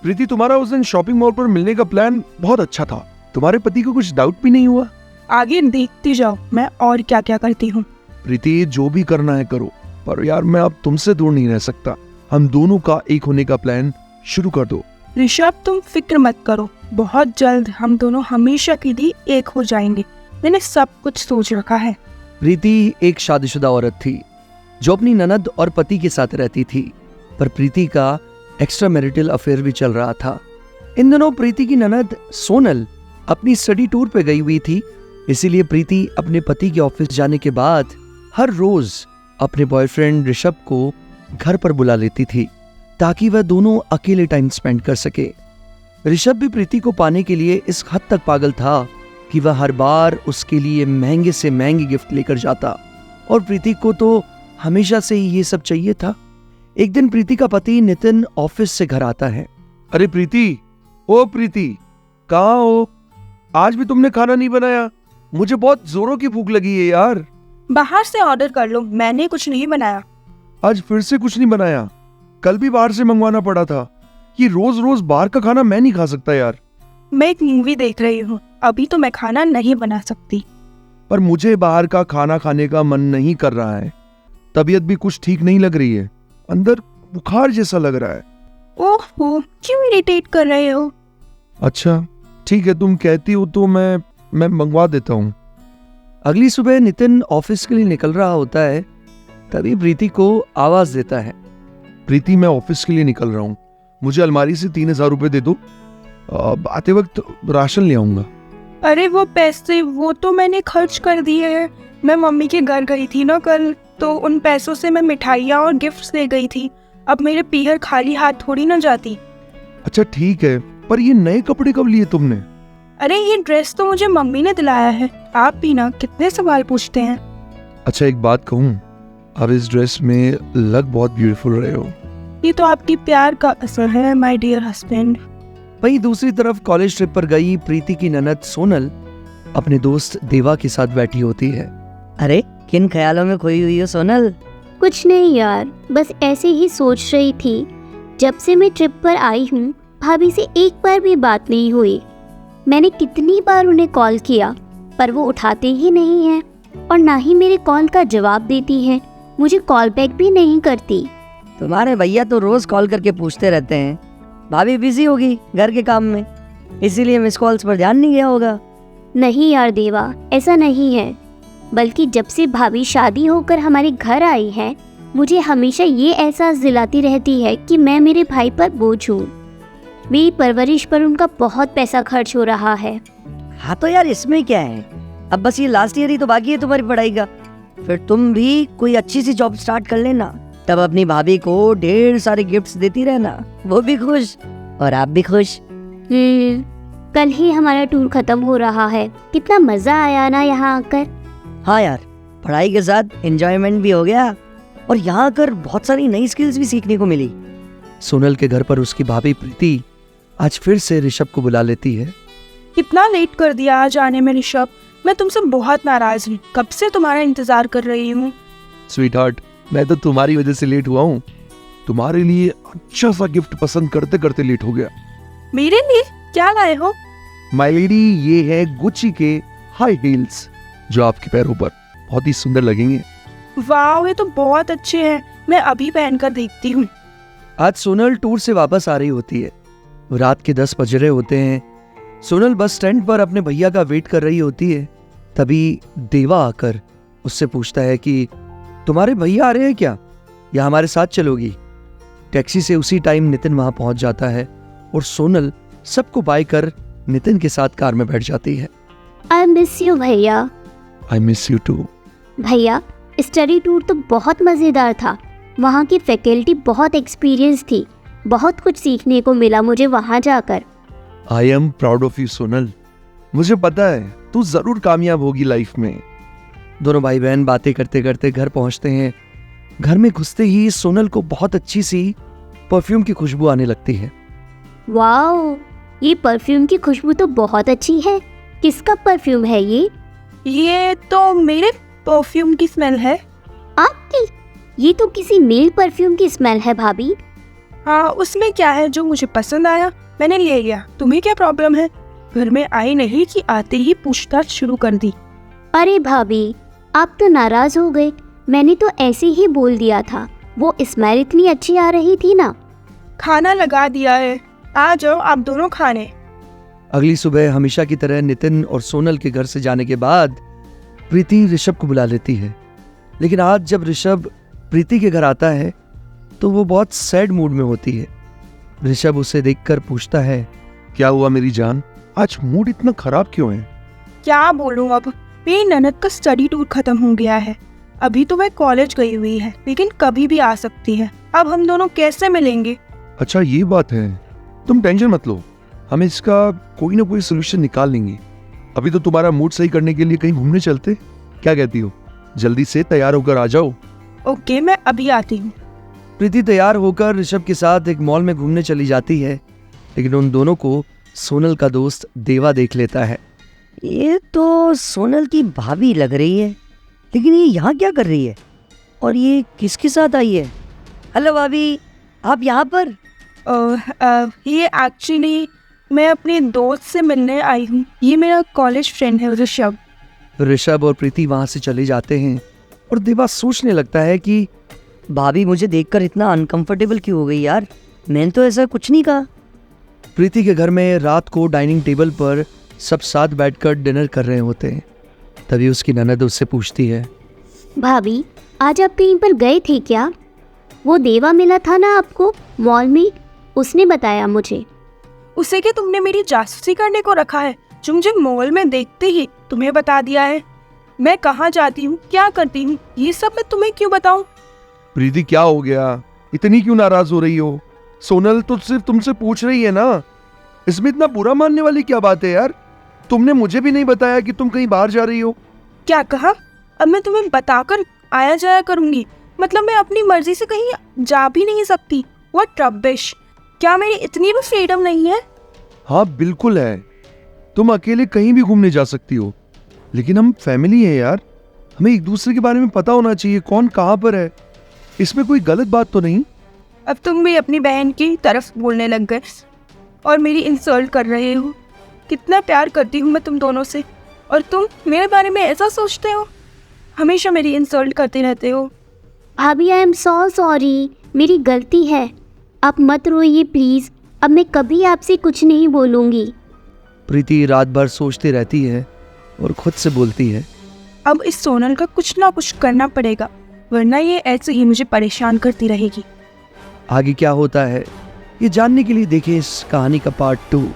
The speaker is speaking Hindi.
प्रीति, तुम्हारा उस दिन शॉपिंग मॉल पर मिलने का प्लान बहुत अच्छा था। तुम्हारे पति को कुछ डाउट भी नहीं हुआ? आगे देखती जाओ मैं और क्या क्या करती हूँ। प्रीति, जो भी करना है करो, पर यार मैं अब तुमसे दूर नहीं रह सकता। हम दोनों का एक होने का प्लान शुरू कर दो। ऋषभ, तुम फिक्र मत करो, बहुत जल्द हम दोनों हमेशा के लिए एक हो जाएंगे। मैंने सब कुछ सोच रखा है। प्रीति एक शादीशुदा औरत थी जो अपनी ननद और पति के साथ रहती थी, पर प्रीति का एक्स्ट्रा मैरिटल अफेयर भी चल रहा था। इन दिनों प्रीति की ननद सोनल अपनी स्टडी टूर पे गई हुई थी, इसीलिए प्रीति अपने पति के ऑफिस जाने के बाद हर रोज अपने बॉयफ्रेंड ऋषभ को घर पर बुला लेती थी ताकि वह दोनों अकेले टाइम स्पेंड कर सके। ऋषभ भी प्रीति को पाने के लिए इस हद तक पागल था कि वह हर बार उसके लिए महंगे से महंगे गिफ्ट लेकर जाता, और प्रीति को तो हमेशा से ही ये सब चाहिए था। एक दिन प्रीति का पति नितिन ऑफिस से घर आता है। अरे प्रीति, ओ प्रीति, कहाँ हो? आज भी तुमने खाना नहीं बनाया? मुझे बहुत जोरों की भूख लगी है यार। बाहर से ऑर्डर कर लो, मैंने कुछ नहीं बनाया। आज फिर से कुछ नहीं बनाया? कल भी बाहर से मंगवाना पड़ा था। ये रोज रोज बाहर का खाना मैं नहीं खा सकता यार। मैं एक मूवी देख रही हूँ, अभी तो मैं खाना नहीं बना सकती। पर मुझे बाहर का खाना खाने का मन नहीं कर रहा है। तबीयत भी कुछ ठीक नहीं लग रही है, अंदर बुखार जैसा लग रहा है। ओहो, क्यों इरिटेट कर रहे हो? अच्छा ठीक है, तुम कहती हो तो मैं मंगवा देता हूँ। अगली सुबह नितिन ऑफिस के लिए निकल रहा होता है, तभी प्रीति को आवाज देता है। प्रीति, मैं ऑफिस के लिए निकल रहा हूँ, मुझे अलमारी से 3000 रुपए दे दो। आते वक्त राशन ले आऊंगा। अरे वो पैसे वो तो मैंने खर्च कर दिए हैं। मैं मम्मी के घर गई थी ना कल, तो उन पैसों से मैं मिठाइयाँ और गिफ्ट्स ले गई थी। अब मेरे पीहर खाली हाथ थोड़ी ना जाती। अच्छा ठीक है, पर ये नए कपड़े कब लिए तुमने? अरे ये ड्रेस तो मुझे मम्मी ने दिलाया है। आप भी ना कितने सवाल पूछते हैं। अच्छा एक बात कहूँ, अब इस ड्रेस में लग बहुत ब्यूटीफुल रहे हो। ये तो आपकी प्यार का असर है माय डियर हस्बैंड। वहीं दूसरी तरफ कॉलेज ट्रिप पर गई प्रीति की ननद सोनल अपने दोस्त देवा के साथ बैठी होती है। अरे किन ख्यालों में खोई हुई हो सोनल? कुछ नहीं यार, बस ऐसे ही सोच रही थी। जब से मैं ट्रिप पर आई हूँ भाभी से एक बार भी बात नहीं हुई। मैंने कितनी बार उन्हें कॉल किया पर वो उठाते ही नहीं हैं और ना ही मेरे कॉल का जवाब देती हैं। मुझे कॉल बैक भी नहीं करती। तुम्हारे भैया तो रोज कॉल करके पूछते रहते हैं, भाभी बिजी होगी घर के काम में, इसीलिए मिस कॉल्स पर ध्यान नहीं गया होगा। नहीं यार देवा, ऐसा नहीं है, बल्कि जब से भाभी शादी होकर हमारे घर आई है मुझे हमेशा ये एहसास दिलाती रहती है कि मैं मेरे भाई पर बोझ हूँ। मेरी परवरिश पर उनका बहुत पैसा खर्च हो रहा है। हाँ तो यार इसमें क्या है, अब बस ये लास्ट ईयर ही तो बाकी है तुम्हारी पढ़ाई का, फिर तुम भी कोई अच्छी सी जॉब स्टार्ट कर लेना, तब अपनी भाभी को ढेर सारे गिफ्ट्स देती रहना, वो भी खुश और आप भी खुश। कल ही हमारा टूर खत्म हो रहा है, कितना मजा आया ना यहाँ आकर। हाँ यार, पढ़ाई के साथ एंजॉयमेंट भी हो गया और यहाँ आकर बहुत सारी नई स्किल्स भी सीखने को मिली। सोनल के घर पर उसकी भाभी प्रीति आज फिर से ऋषभ को बुला लेती है। कितना लेट कर दिया आज आने में ऋषभ, मैं तुमसे बहुत नाराज हूँ। कब से तुम्हारा इंतजार कर रही हूँ। स्वीट हार्ट, मैं तो तुम्हारी वजह से लेट हुआ हूँ। तुम्हारे लिए अच्छा सा गिफ्ट पसंद करते करते लेट हो गया। मेरे लिए क्या लाए हो? माय लेडी, ये है गुच्ची के हाई हील्स जो आपके पैरों पर बहुत ही सुंदर लगेंगे। वाह, ये तो बहुत अच्छे हैं, मैं अभी पहनकर देखती हूँ। आज सोनल टूर से वापस आ रही होती है। रात के 10 बज रहे होते हैं। सोनल बस स्टैंड पर अपने भैया का वेट कर रही होती है। तभी देवा आकर उससे पूछता है कि तुम्हारे भैया आ रहे हैं क्या, या हमारे साथ चलोगी? टैक्सी से उसी टाइम नितिन वहां पहुंच जाता है और सोनल सबको बाय कर नितिन के साथ कार में बैठ जाती है। आई मिस यू भैया। I miss you too. भैया, स्टडी टूर तो बहुत मज़ेदार था। वहाँ की फैकल्टी बहुत एक्सपीरियंस थी, बहुत कुछ सीखने को मिला मुझे वहाँ जाकर। I am proud of you Sonal. मुझे पता है तू जरूर कामयाब होगी लाइफ में। दोनों भाई बहन बातें करते करते घर पहुंचते हैं। घर में घुसते ही सोनल को बहुत अच्छी सी परफ्यूम की खुशबू आने लगती है। वाओ, ये परफ्यूम की खुशबू तो बहुत अच्छी है। किसका परफ्यूम है ये? ये तो मेरे परफ्यूम की स्मेल है। आपकी? ये तो किसी मेल परफ्यूम की स्मेल है भाभी। हाँ, उसमें क्या है, जो मुझे पसंद आया मैंने ले लिया, तुम्हें क्या प्रॉब्लम है? घर में आई नहीं कि आते ही पूछताछ शुरू कर दी। अरे भाभी, आप तो नाराज हो गए। मैंने तो ऐसे ही बोल दिया था, वो स्मेल इतनी अच्छी आ रही थी ना। खाना लगा दिया है, आ जाओ आप दोनों खाने। अगली सुबह हमेशा की तरह नितिन और सोनल के घर से जाने के बाद प्रीति ऋषभ को बुला लेती है। लेकिन आज जब ऋषभ प्रीति के घर आता है तो वो बहुत सैड मूड में होती है। ऋषभ उसे देखकर पूछता है, क्या हुआ मेरी जान, आज मूड इतना खराब क्यों है? क्या बोलूं, अब मेरी ननद का स्टडी टूर खत्म हो गया है। अभी तो वह कॉलेज गई हुई है, लेकिन कभी भी आ सकती है। अब हम दोनों कैसे मिलेंगे? अच्छा ये बात है, तुम टेंशन मत लो, हम इसका कोई ना कोई सोल्यूशन निकाल लेंगे। अभी तो तुम्हारा मूड सही करने के लिए कहीं घूमने चलते, क्या कहती हो? जल्दी से तैयार होकर आ जाओ। ओके, मैं अभी आती हूँ। प्रीति तैयार होकर ऋषभ के साथ एक मॉल में घूमने चली जाती है। लेकिन उन दोनों को सोनल का दोस्त देवा देख लेता है। ये तो सोनल की भाभी लग रही है, लेकिन ये यहाँ क्या कर रही है और ये किसके साथ आई है? हेलो भाभी, आप यहाँ पर? ये एक्चुअली मैं अपने दोस्त से मिलने आई हूँ। ये मेरा कॉलेज फ्रेंड है ऋषभ। ऋषभ और प्रीति वहां से चले जाते हैं और देवा सोचने लगता है कि भाभी मुझे देखकर इतना अनकंफर्टेबल क्यों हो गई यार? मैंने तो ऐसा कुछ नहीं कहा। प्रीति के घर में रात को डाइनिंग टेबल पर सब साथ बैठकर डिनर कर रहे होते हैं। तभी उसकी ननद उससे पूछती है, भाभी, आज आप कहीं पर गए थे क्या? वो देवा मिला था ना आपको मॉल में, उसने बताया मुझे। उसे क्या तुमने मेरी जासूसी करने को रखा है, जो मुझे मॉल में देखते ही तुम्हें बता दिया है? मैं कहाँ जाती हूँ, क्या करती हूँ, ये सब मैं तुम्हें क्यों बताऊँ? प्रीति क्या हो गया, इतनी क्यों नाराज हो रही हो? सोनल तो सिर्फ तुमसे पूछ रही है ना, इसमें इतना बुरा मानने वाली क्या बात है यार? तुमने मुझे भी नहीं बताया कि तुम कहीं बाहर जा रही हो। क्या कहा? अब मैं तुम्हें बताकर आया जाया करूंगी? मतलब मैं अपनी मर्जी से कहीं जा भी नहीं सकती? What rubbish! क्या मेरी इतनी भी फ्रीडम नहीं है? हाँ बिल्कुल है, तुम अकेले कहीं भी घूमने जा सकती हो, लेकिन हम फैमिली है यार, हमें एक दूसरे के बारे में पता होना चाहिए, कौन कहाँ पर है। इसमें कोई गलत बात तो नहीं? अब तुम भी अपनी बहन की तरफ बोलने लग गए और मेरी इंसल्ट कर रहे हो। कितना प्यार करती हूँ मैं तुम दोनों से, और तुम मेरे बारे में ऐसा सोचते हो? हमेशा मेरी इंसल्ट करते रहते हो। भाभी, आई एम सो सॉरी, मेरी गलती है। आप मत रोइए प्लीज़, अब मैं कभी आपसे कुछ नहीं बोलूँगी। प्रीति रात भर सोचती रहती है और खुद से बोलती है, अब इस सोनल का कुछ ना कुछ करना पड़ेगा, वरना ये ऐसे ही मुझे परेशान करती रहेगी। आगे क्या होता है ये जानने के लिए देखें इस कहानी का पार्ट 2।